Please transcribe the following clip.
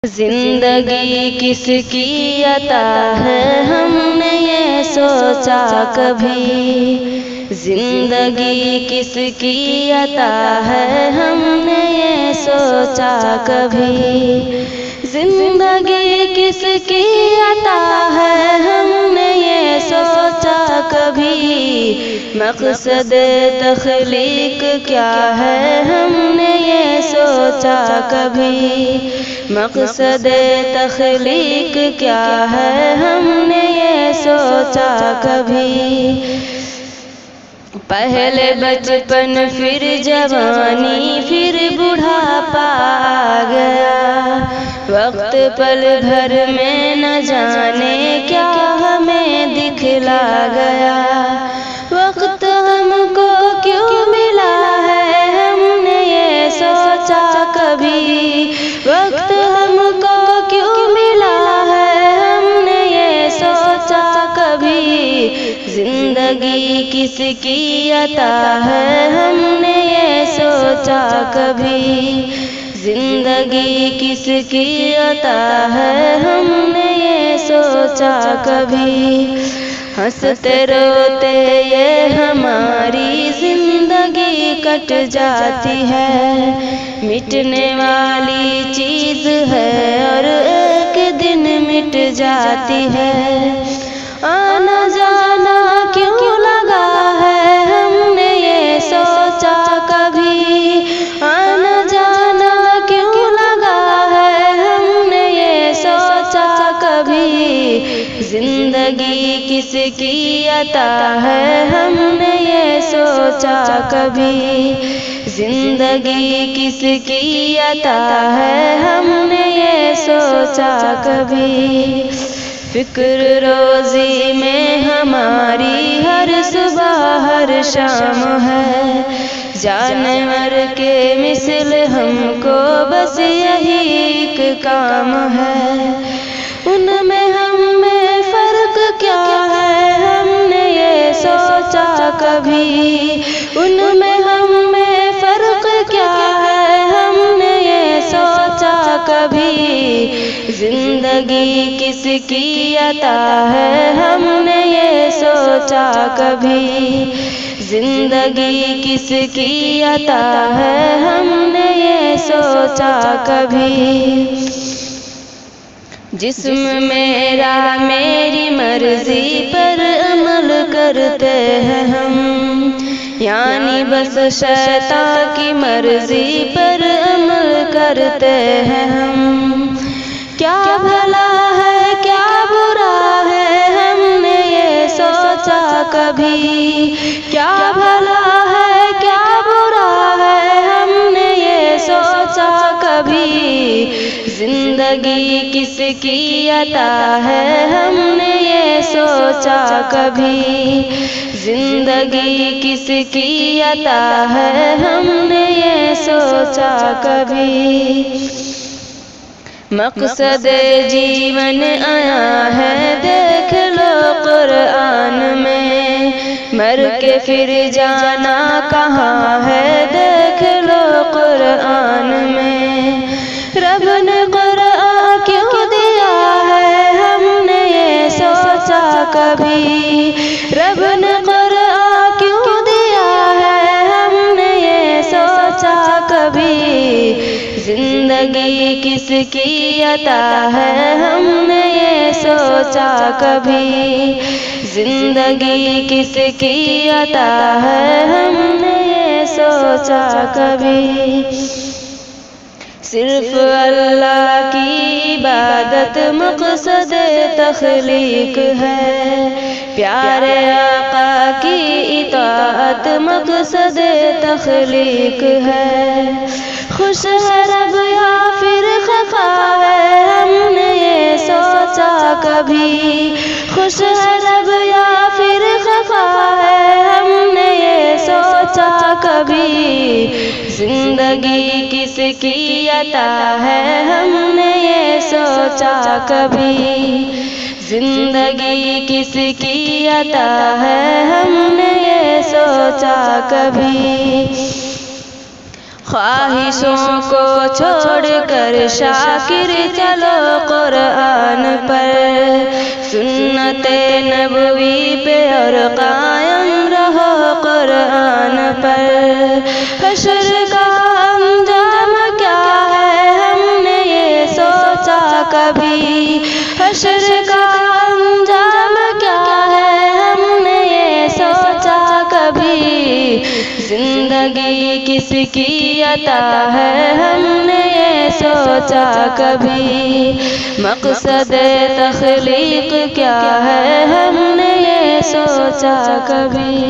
زندگی کس کی عطا ہے ہم نے یہ سوچا کبھی؟ زندگی کس کی عطا ہے ہم نے یہ سوچا کبھی؟ زندگی کس کی عطا ہے ہم نے یہ سوچا کبھی؟ مقصد تخلیق کیا ہے ہم نے یہ سوچا کبھی؟ مقصد تخلیق کیا ہے ہم نے یہ سوچا کبھی؟ پہلے بچپن پھر جوانی پھر بڑھاپا آ گیا، وقت پل بھر میں نہ جانے کیا ہمیں دکھلا گیا۔ وقت ہم کو کیوں ملا ہے ہم نے یہ سوچا کبھی؟ وقت ہم کو کیوں ملا ہے ہم نے یہ سوچا کبھی؟ زندگی کس کی عطا ہے ہم نے یہ سوچا کبھی؟ زندگی کس کی عطا ہے ہم نے یہ سوچا کبھی؟ ہنستے روتے یہ ہماری زندگی کٹ جاتی ہے، مٹنے والی چیز ہے اور ایک دن مٹ جاتی ہے۔ آنا جانا کیوں لگا ہے ہم نے یہ سوچا کبھی؟ آنا جانا کیوں لگا ہے ہم نے یہ سوچا کبھی؟ زندگی کس کی عطا ہے ہم نے یہ سوچا کبھی؟ زندگی کس کی عطا ہے ہم نے یہ سوچا کبھی؟ فکر روزی میں ہماری ہر صبح ہر شام ہے، جانور کے مثل ہم کو بس یہی ایک کام ہے۔ ان میں ہم میں فرق کیا ہے ہم نے یہ سوچا کبھی؟ ان میں ہم میں فرق کیا ہے ہم نے یہ سوچا کبھی؟ زندگی کس کی عطا ہے ہم نے یہ سوچا کبھی؟ زندگی کس کی عطا ہے ہم نے یہ سوچا کبھی؟ جسم میرا میری مرضی پر عمل کرتے ہیں ہم، یعنی بس شیطان کی مرضی پر عمل کرتے ہیں ہم۔ کیا بھلا ہے کیا برا ہے ہم نے یہ سوچا کبھی؟ کیا بھلا ہے کیا برا ہے ہم نے یہ سوچا کبھی؟ زندگی کس کی عطا ہے ہم نے یہ سوچا کبھی؟ زندگی کس کی عطا ہے ہم نے یہ سوچا کبھی؟ مقصد جیون آیا ہے دیکھ لو قرآن میں، مر کے پھر جانا کہاں ہے دیکھ لو قرآن میں۔ رب نے قرآن کیوں دیا ہے ہم نے یہ سوچا کبھی؟ رب نے قرآن کیوں دیا ہے ہم نے یہ سوچا کبھی؟ زندگی کس کی عطا ہے ہم نے یہ سوچا کبھی؟ زندگی کس کی عطا ہے ہم نے یہ سوچا کبھی؟ صرف اللہ کی عبادت مقصد تخلیق ہے، پیارے آقا کی اطاعت مقصد تخلیق ہے۔ خوش ہے رب یا پھر خفا ہے ہم نے یہ سوچا کبھی؟ خوش ہے رب یا پھر خفا ہے ہم نے یہ سوچا کبھی؟ زندگی کس کی عطا ہے ہم نے یہ سوچا کبھی؟ زندگی کس کی عطا ہے ہم نے یہ سوچا کبھی؟ خواہشوں کو چھوڑ کر شاکر چلو قرآن پر، سنت نبوی پہ اور قائم رہو قرآن پر۔ حشر کا انجام کیا ہے ہم نے یہ سوچا کبھی، حشر کا انجام کیا ہے ہم نے یہ سوچا کبھی، زندگی کس کی عطا ہے ہم نے یہ سوچا کبھی، مقصد تخلیق کیا ہے ہم نے یہ سوچا کبھی۔